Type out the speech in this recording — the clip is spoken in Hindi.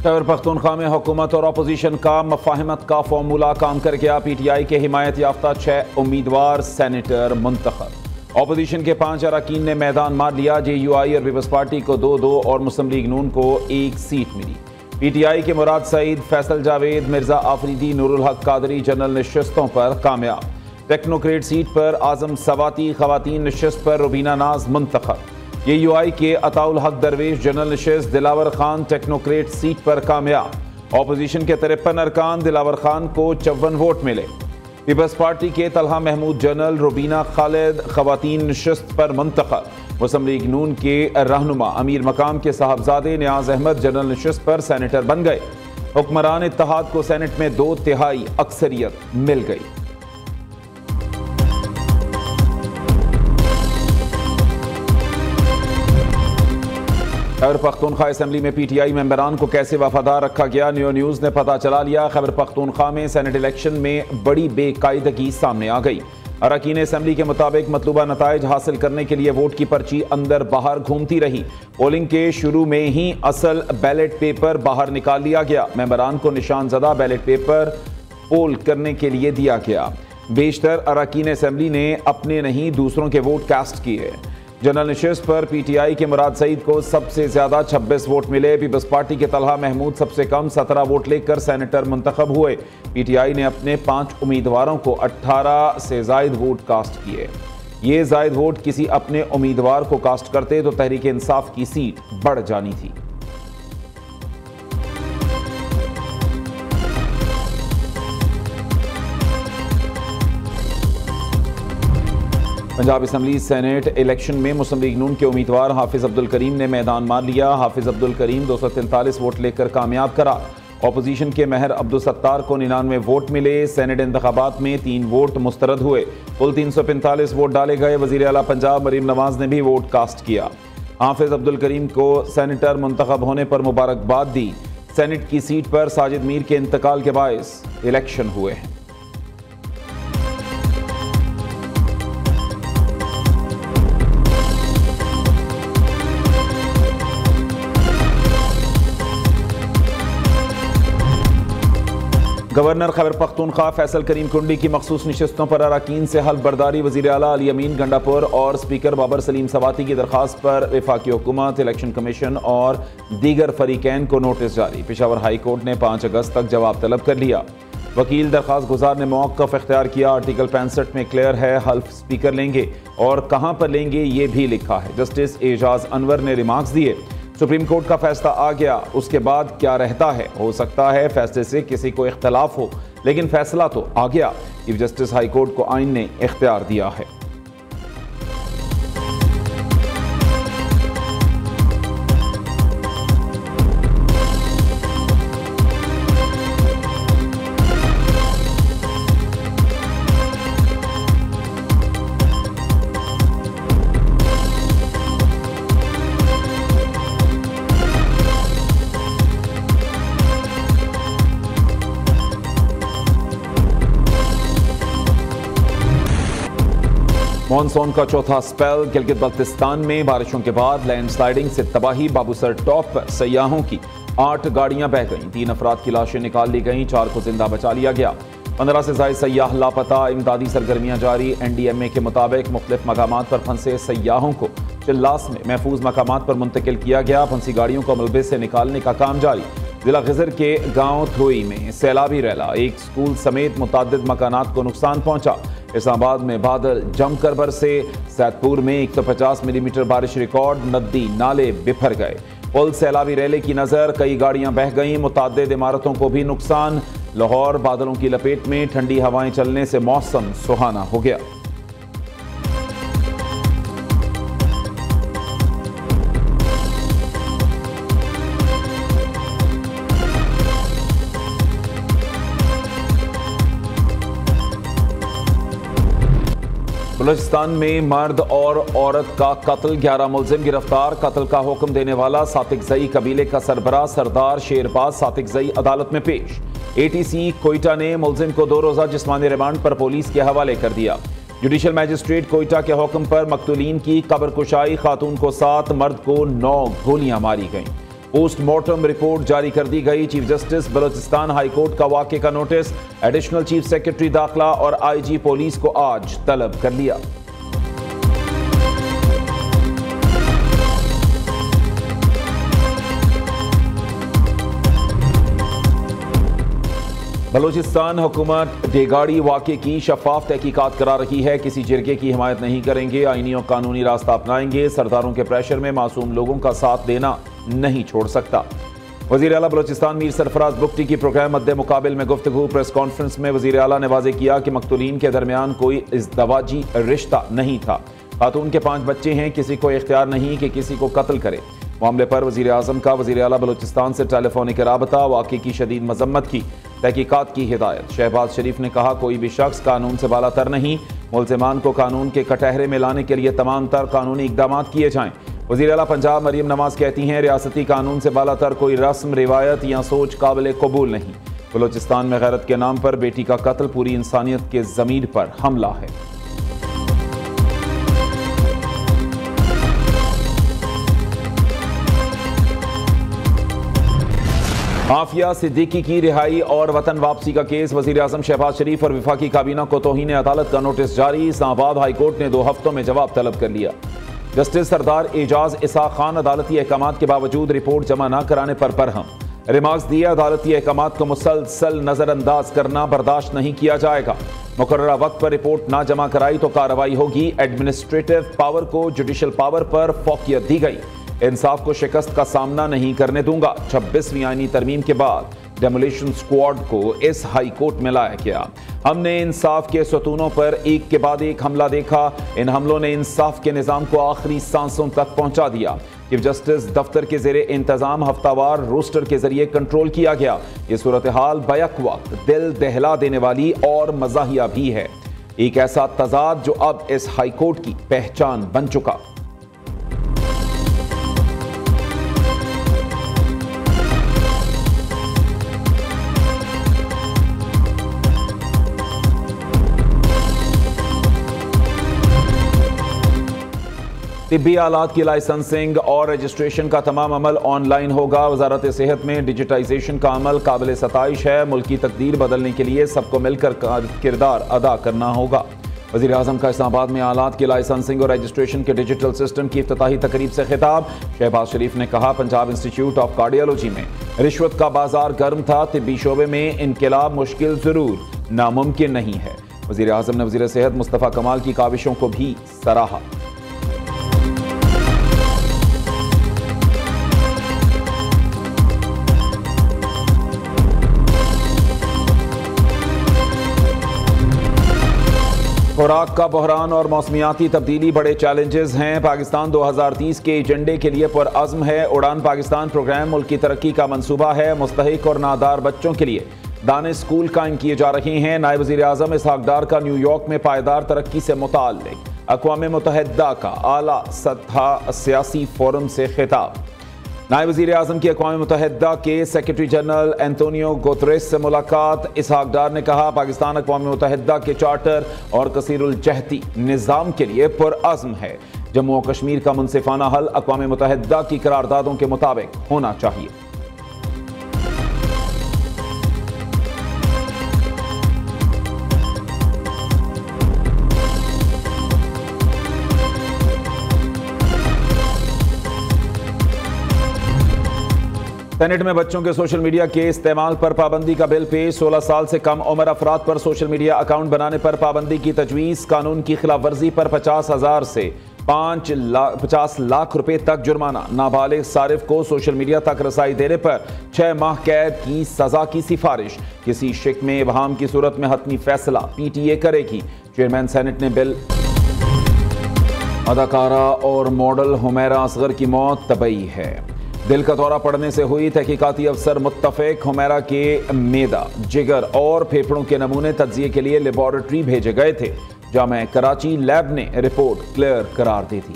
खैबर पख्तूनख्वा में हुकूमत और अपोजिशन का मफाहमत का फार्मूला काम कर गया। PTI के हिमायत याफ्ता 6 उम्मीदवार सेनेटर मुंतखब। अपोजिशन के 5 अरकान ने मैदान मार लिया। JUI और पीपल्स पार्टी को 2-2 और मुस्लिम लीग नून को 1 सीट मिली। PTI के मुराद सईद, फैसल जावेद, मिर्जा आफरीदी, नूरुल हक कादरी जनरल नशिस्तों पर कामयाब। टेक्नोक्रेट सीट पर आजम सवाती, खवातीन नशिस्त पर रुबीना नाज मुंतखब। JUI के अताउल हक दरवेश जनरल नशिस्त, दिलावर खान टेक्नोक्रेट सीट पर कामयाब। अपोजिशन के 53 अरकान, दिलावर खान को 54 वोट मिले। पीपल्स पार्टी के तलहा महमूद जनरल, रुबीना खालिद खवातीन नशिस्त पर मुंतखब। मुस्लिम लीग नून के रहनुमा अमीर मकाम के साहबजादे नियाज अहमद जनरल नशिस्त पर सेनेटर बन गए। हुक्मरान इत्तेहाद को सेनेट में 2/3 अक्सरियत मिल गई। खैबर पख्तूनख्वा असेंबली में PTI मेंबरान को कैसे वफादार रखा गया, न्यू न्यूज़ ने पता चला लिया। खैबर पख्तूनख्वा में सेनेट इलेक्शन में बड़ी बेकायदगी सामने आ गई। अरकान असेंबली के मुताबिक मतलूबा नताइज हासिल करने के लिए वोट की पर्ची अंदर बाहर घूमती रही। पोलिंग के शुरू में ही असल बैलेट पेपर बाहर निकाल लिया गया। मेंबरान को निशानजदा बैलेट पेपर पोल करने के लिए दिया गया। बेशतर अरकान असेंबली ने अपने नहीं दूसरों के वोट कास्ट किए। जनरल नशिस्त पर PTI के मुराद सईद को सबसे ज्यादा 26 वोट मिले। पीपल्स पार्टी के तलहा महमूद सबसे कम 17 वोट लेकर सेनेटर मुंतखब हुए। PTI ने अपने 5 उम्मीदवारों को 18 से जायद वोट कास्ट किए। ये जायद वोट किसी अपने उम्मीदवार को कास्ट करते तो तहरीक इंसाफ की सीट बढ़ जानी थी। पंजाब असम्बली सेनेट इलेक्शन में मुस्लिम लीग नून के उम्मीदवार हाफिज अब्दुल करीम ने मैदान मार लिया। हाफिज अब्दुल करीम 243 वोट लेकर कामयाब करा। अपोजिशन के महर अब्दुल सत्तार को 99 वोट मिले। सेनेट इंतखाबात में 3 वोट मुस्तरद हुए। कुल 345 वोट डाले गए। वजीर आला पंजाब मरीम नवाज ने भी वोट कास्ट किया। हाफिज अब्दुल करीम को सेनेटर मुंतखब होने पर मुबारकबाद दी। सेनेट की सीट पर साजिद मीर के इंतकाल के बायस इलेक्शन हुए हैं। गवर्नर खैबर पख्तूनख्वा फैसल करीम कुंडी की मखसूस नशिस्तों पर अरकान से हल्फ बर्दारी। वज़ीर आला अली अमीन गंडापुर और स्पीकर बाबर सलीम सवाती की दरख्वास्त पर वफाकी हुकूमत, इलेक्शन कमीशन और दीगर फरीकैन को नोटिस जारी। पेशावर हाई कोर्ट ने 5 अगस्त तक जवाब तलब कर लिया। वकील दरख्वास्त गुजार ने मौक़िफ़ इख्तियार किया। आर्टिकल 65 में क्लियर है हल्फ स्पीकर लेंगे और कहाँ पर लेंगे ये भी लिखा है। जस्टिस एजाज अनवर ने रिमार्क्स दिए। सुप्रीम कोर्ट का फैसला आ गया, उसके बाद क्या रहता है। हो सकता है फैसले से किसी को इख्तलाफ हो, लेकिन फैसला तो आ गया। चीफ जस्टिस हाई कोर्ट को आइन ने इख्तियार दिया है। मॉनसून का चौथा स्पेल। गिलगित बल्तिस्तान में बारिशों के बाद लैंडस्लाइडिंग से तबाही। बाबूसर टॉप पर सयाहों की 8 गाड़ियां बह गईं। 3 अफराद की लाशें निकाल ली गईं, 4 को जिंदा बचा लिया गया। 15 से ज्यादा सयाह लापता। इमदादी सरगर्मियां जारी। NDMA के मुताबिक मुख्तलिफ मकामात पर फंसे सयाहों को चिल्लास में महफूज मकामात पर मुंतकिल किया गया। फंसी गाड़ियों को मलबे से निकालने का काम जारी। जिला खिजर के गांव थ्रोई में सैलाबी रैला। एक स्कूल समेत मुतादिद मकानात को नुकसान पहुंचा। इस्लामाबाद में बादल जमकर बरसे। सैदपुर में 150 मिलीमीटर बारिश रिकॉर्ड। नदी नाले बिफर गए। पुल सैलाबी रैले की नजर। कई गाड़ियां बह गईं। मुतादिद इमारतों को भी नुकसान। लाहौर बादलों की लपेट में। ठंडी हवाएं चलने से मौसम सुहाना हो गया। बलूचिस्तान में मर्द और औरत का कत्ल। 11 मुलजिम गिरफ्तार। कत्ल का हुक्म देने वाला सातिकजई कबीले का सरबराह सरदार शेरबाज सातिकजई अदालत में पेश। ATC कोयटा ने मुलजिम को 2 रोजा जिस्मानी रिमांड पर पुलिस के हवाले कर दिया। जुडिशल मैजिस्ट्रेट कोयटा के हुक्म पर मकतूलीन की कब्र कुशाई। खातून को 7, मर्द को 9 गोलियां मारी गईं। पोस्टमार्टम रिपोर्ट जारी कर दी गई। Chief justice Balochistan high court का वाक़े का नोटिस एडिशनल चीफ सेक्रेटरी दाखिला और IG पुलिस को आज तलब कर लिया। बलोचिस्तान हुकूमत डेगाड़ी वाक़े की शफाफ तहकीकात करा रही है। किसी जिरगे की हिमायत नहीं करेंगे, आईनी और कानूनी रास्ता अपनाएंगे। सरदारों के प्रेशर में मासूम लोगों का साथ देना नहीं छोड़ सकता। वज़ीर आला बलोचिस्तान मीर सरफराज बुगटी की प्रोग्राम मद्दे मुकाबिल में गुफ्तगू। प्रेस कॉन्फ्रेंस में वज़ीर आला ने वाज़ेह किया कि मकतूलीन के दरमियान कोई इज़्दवाजी रिश्ता नहीं था। खातून के 5 बच्चे हैं, किसी को इख्तियार नहीं कि किसी को कत्ल करे। मामले पर वज़ीर आज़म का वज़ीर आला बलोचिस्तान से टेलीफोनिक राबता, वाक़े की शदीद मजम्मत की, तहकीकात की हिदायत। शहबाज शरीफ ने कहा कोई भी शख्स कानून से बालातर नहीं, मुल्ज़िमान को कानून के कटहरे में लाने के लिए तमाम तर कानूनी इक़दाम किए जाएँ। वज़ीर आला पंजाब मरियम नवाज कहती हैं रियासती कानून से बालातर कोई रस्म रिवायत या सोच काबिल कबूल नहीं। बलोचिस्तान में गैरत के नाम पर बेटी का कत्ल पूरी इंसानियत के ज़मीर पर हमला है। आफिया सिद्दीकी की रिहाई और वतन वापसी का केस। वज़ीर आज़म शहबाज शरीफ और वफाकी काबीना को तौहीन अदालत का नोटिस जारी। इस्लामाबाद हाई कोर्ट ने 2 हफ्तों में जवाब तलब कर लिया। जस्टिस सरदार एजाज इसाक खान अदालती अहकामात के बावजूद रिपोर्ट जमा न कराने पर बरहम। रिमार्क्स दिए अदालती अहकामात को मुसलसल नजरअंदाज करना बर्दाश्त नहीं किया जाएगा। मुकर्ररा वक्त पर रिपोर्ट ना जमा कराई तो कार्रवाई होगी। एडमिनिस्ट्रेटिव पावर को जुडिशल पावर पर फौकियत दी गई। इंसाफ को शिकस्त का सामना नहीं करने दूंगा। 26वीं आईनी तरमीम के बाद डेमोलिशन स्क्वाड को इस हाई कोर्ट में लाया गया। हमने इंसाफ के सतूनों पर एक के बाद एक हमला देखा। इन हमलों ने इंसाफ के निज़ाम को आखिरी सांसों तक पहुंचा दिया। चीफ जस्टिस दफ्तर के ज़ेरे इंतजाम हफ्तावार रोस्टर के जरिए कंट्रोल किया गया। ये सूरत हाल बैक वक्त दिल दहला देने वाली और मज़ाहिया भी है। एक ऐसा तजाद जो अब इस हाई कोर्ट की पहचान बन चुका। तिब्बी आलात की लाइसेंसिंग और रजिस्ट्रेशन का तमाम अमल ऑनलाइन होगा। वजारत सेहत में डिजिटाइजेशन का अमल काबिल सताइश है। मुल्की तकदीर बदलने के लिए सबको मिलकर किरदार अदा करना होगा। वज़ीर आज़म का इस्लामाबाद में आलात की लाइसेंसिंग और रजिस्ट्रेशन के डिजिटल सिस्टम की इफ्तिताही तकरीब से खिताब। शहबाज शरीफ ने कहा पंजाब इंस्टीट्यूट ऑफ कार्डियोलॉजी में रिश्वत का बाजार गर्म था। तिब्बी शोबे में इनकलाब मुश्किल जरूर, नामुमकिन नहीं है। वज़ीर आज़म ने वज़ीर सेहत मुस्तफ़ा कमाल की काविशों को भी सराहा। खुराक का बहरान और मौसमियाती तब्दीली बड़े चैलेंजेस हैं। पाकिस्तान 2030 के एजेंडे के लिए पुरअज़्म है। उड़ान पाकिस्तान प्रोग्राम मुल्क की तरक्की का मंसूबा है। मुस्तहिक और नादार बच्चों के लिए दाने स्कूल कायम किए जा रहे हैं। नायब वज़ीर आज़म इसहाक डार का न्यूयॉर्क में पायदार तरक्की से मुताल्लिक अक़वाम मुत्तहिदा का आला सतह सियासी फोरम से खिताब। नायब वज़ीर आज़म की अक़वाम मुत्तहिदा के सेक्रेटरी जनरल एंटोनियो गुतरेस से मुलाकात। इसहाक डार ने कहा पाकिस्तान अक़वाम मुत्तहिदा के चार्टर और कसीरुल जहती निज़ाम के लिए पुरअज़्म है। जम्मू और कश्मीर का मुनसिफाना हल अक़वाम मुत्तहिदा की करारदादों के मुताबिक होना चाहिए। सेनेट में बच्चों के सोशल मीडिया के इस्तेमाल पर पाबंदी का बिल पेश। 16 साल से कम उम्र अफराद पर सोशल मीडिया अकाउंट बनाने पर पाबंदी की तजवीज़। कानून की खिलाफ वर्जी पर 50,000 से 50 लाख रुपए तक जुर्माना। नाबालिग सारिफ को सोशल मीडिया तक रसाई देने पर 6 माह कैद की सजा की सिफारिश। किसी शिक में इबहाम की सूरत में हतमी फैसला PTA करेगी। चेयरमैन सेनेट ने बिल। अदाकारा और मॉडल हुमैरा असगर की मौत तबई है। दिल का दौरा पड़ने से हुई। तहकीकाती अफसर मुत्तफिक हुमैरा के मेदा, जिगर और फेफड़ों के नमूने तज्जिए के लिए लेबॉरेटरी भेजे गए थे। जामे कराची लैब ने रिपोर्ट क्लियर करार दी थी।